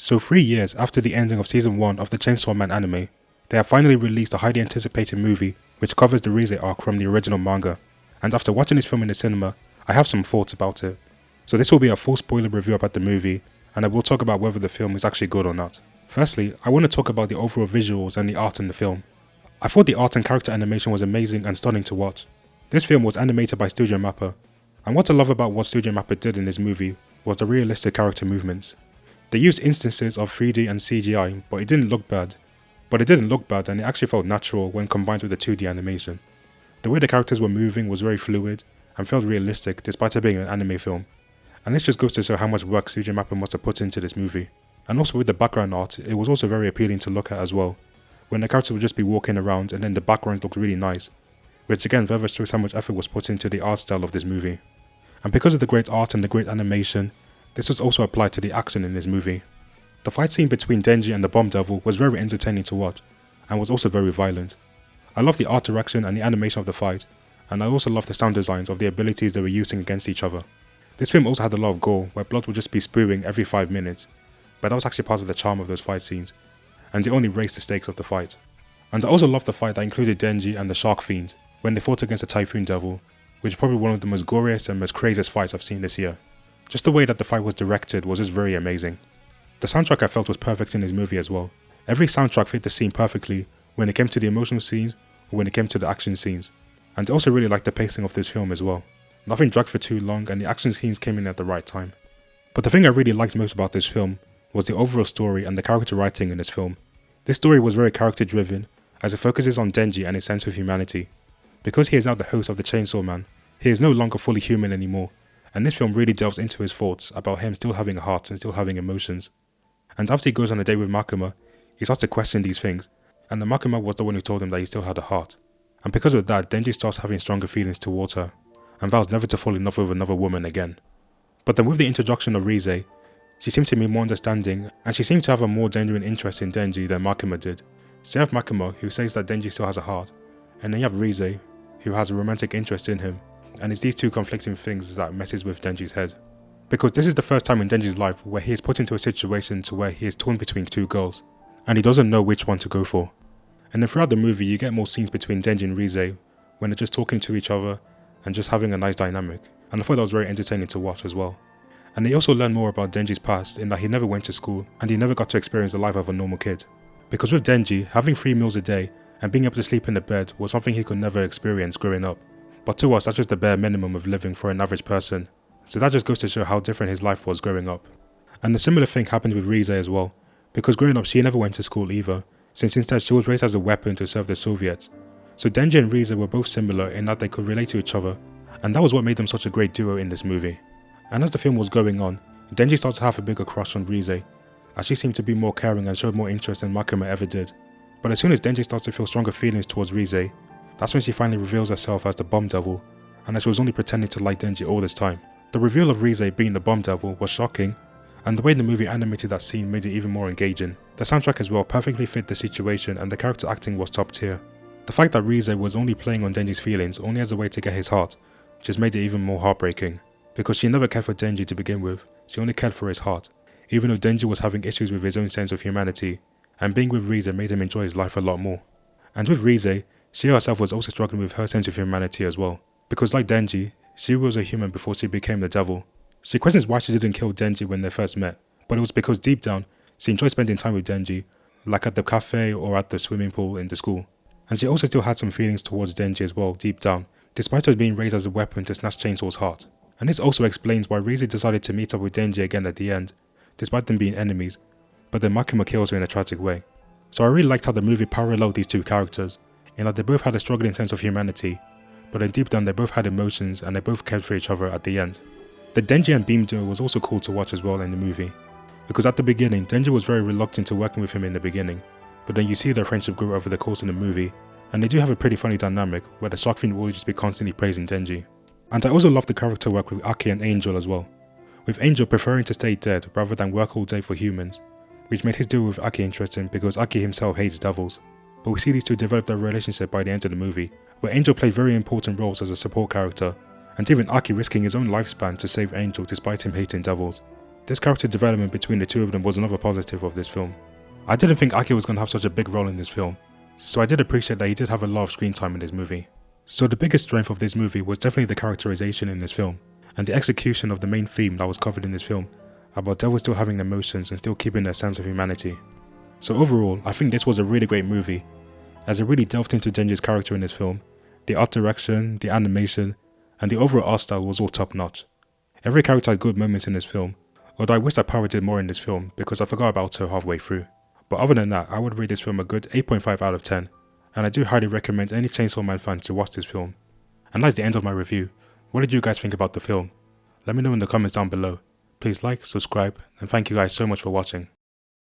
So 3 years after the ending of Season 1 of the Chainsaw Man anime, they have finally released a highly anticipated movie which covers the Reze arc from the original manga, and after watching this film in the cinema, I have some thoughts about it. So this will be a full spoiler review about the movie, and I will talk about whether the film is actually good or not. Firstly, I want to talk about the overall visuals and the art in the film. I thought the art and character animation was amazing and stunning to watch. This film was animated by Studio Mappa, and what I love about what Studio Mappa did in this movie was the realistic character movements. They used instances of 3D and CGI, but it didn't look bad. And it actually felt natural when combined with the 2D animation. The way the characters were moving was very fluid and felt realistic despite it being an anime film. And this just goes to show how much work Studio Mappa must have put into this movie. And also with the background art, it was also very appealing to look at as well, when the characters would just be walking around and then the background looked really nice, which again further shows how much effort was put into the art style of this movie. And because of the great art and the great animation, this was also applied to the action in this movie. The fight scene between Denji and the Bomb Devil was very entertaining to watch, and was also very violent. I love the art direction and the animation of the fight, and I also love the sound designs of the abilities they were using against each other. This film also had a lot of gore, where blood would just be spewing every 5 minutes, but that was actually part of the charm of those fight scenes, and it only raised the stakes of the fight. And I also loved the fight that included Denji and the Shark Fiend, when they fought against the Typhoon Devil, which is probably one of the most goriest and most craziest fights I've seen this year. Just the way that the fight was directed was just very amazing. The soundtrack I felt was perfect in this movie as well. Every soundtrack fit the scene perfectly when it came to the emotional scenes or when it came to the action scenes. And I also really liked the pacing of this film as well. Nothing dragged for too long and the action scenes came in at the right time. But the thing I really liked most about this film was the overall story and the character writing in this film. This story was very character driven as it focuses on Denji and his sense of humanity. Because he is now the host of the Chainsaw Man, he is no longer fully human anymore. And this film really delves into his thoughts about him still having a heart and still having emotions. And after he goes on a date with Makima, he starts to question these things, and the Makima was the one who told him that he still had a heart. And because of that, Denji starts having stronger feelings towards her, and vows never to fall in love with another woman again. But then with the introduction of Reze, she seemed to be more understanding, and she seemed to have a more genuine interest in Denji than Makima did. So you have Makima, who says that Denji still has a heart, and then you have Reze, who has a romantic interest in him. And it's these two conflicting things that messes with Denji's head. Because this is the first time in Denji's life where he is put into a situation to where he is torn between two girls, and he doesn't know which one to go for. And then throughout the movie you get more scenes between Denji and Reze when they're just talking to each other and just having a nice dynamic, and I thought that was very entertaining to watch as well. And they also learn more about Denji's past in that he never went to school and he never got to experience the life of a normal kid. Because with Denji, having 3 meals a day and being able to sleep in the bed was something he could never experience growing up. But to us, that's just the bare minimum of living for an average person. So that just goes to show how different his life was growing up. And a similar thing happened with Reze as well, because growing up she never went to school either, since instead she was raised as a weapon to serve the Soviets. So Denji and Reze were both similar in that they could relate to each other, and that was what made them such a great duo in this movie. And as the film was going on, Denji started to have a bigger crush on Reze, as she seemed to be more caring and showed more interest than Makima ever did. But as soon as Denji starts to feel stronger feelings towards Reze, that's when she finally reveals herself as the Bomb Devil, and that she was only pretending to like Denji all this time. The reveal of Reze being the Bomb Devil was shocking, and the way the movie animated that scene made it even more engaging. The soundtrack as well perfectly fit the situation and the character acting was top tier. The fact that Reze was only playing on Denji's feelings only as a way to get his heart just made it even more heartbreaking, because she never cared for Denji to begin with, she only cared for his heart, even though Denji was having issues with his own sense of humanity, and being with Reze made him enjoy his life a lot more. And with Reze, she herself was also struggling with her sense of humanity as well, because like Denji, she was a human before she became the devil. She questions why she didn't kill Denji when they first met, but it was because deep down, she enjoyed spending time with Denji, like at the cafe or at the swimming pool in the school. And she also still had some feelings towards Denji as well deep down, despite her being raised as a weapon to snatch Chainsaw's heart. And this also explains why Reze decided to meet up with Denji again at the end, despite them being enemies, but then Makima kills her in a tragic way. So I really liked how the movie paralleled these two characters, in that they both had a struggling sense of humanity, but then deep down they both had emotions and they both cared for each other at the end. The Denji and Beam duo was also cool to watch as well in the movie, because at the beginning Denji was very reluctant to working with him in the beginning, but then you see their friendship grow over the course of the movie, and they do have a pretty funny dynamic where the Shark Fiend will just be constantly praising Denji. And I also love the character work with Aki and Angel as well, with Angel preferring to stay dead rather than work all day for humans, which made his duo with Aki interesting because Aki himself hates devils. But we see these two develop their relationship by the end of the movie, where Angel played very important roles as a support character, and even Aki risking his own lifespan to save Angel despite him hating devils. This character development between the two of them was another positive of this film. I didn't think Aki was going to have such a big role in this film, so I did appreciate that he did have a lot of screen time in this movie. So the biggest strength of this movie was definitely the characterization in this film, and the execution of the main theme that was covered in this film, about devils still having emotions and still keeping their sense of humanity. So overall, I think this was a really great movie, as it really delved into Denji's character in this film. The art direction, the animation, and the overall art style was all top notch. Every character had good moments in this film, although I wish that Power did more in this film because I forgot about her halfway through. But other than that, I would rate this film a good 8.5 out of 10, and I do highly recommend any Chainsaw Man fan to watch this film. And that's the end of my review. What did you guys think about the film? Let me know in the comments down below. Please like, subscribe, and thank you guys so much for watching.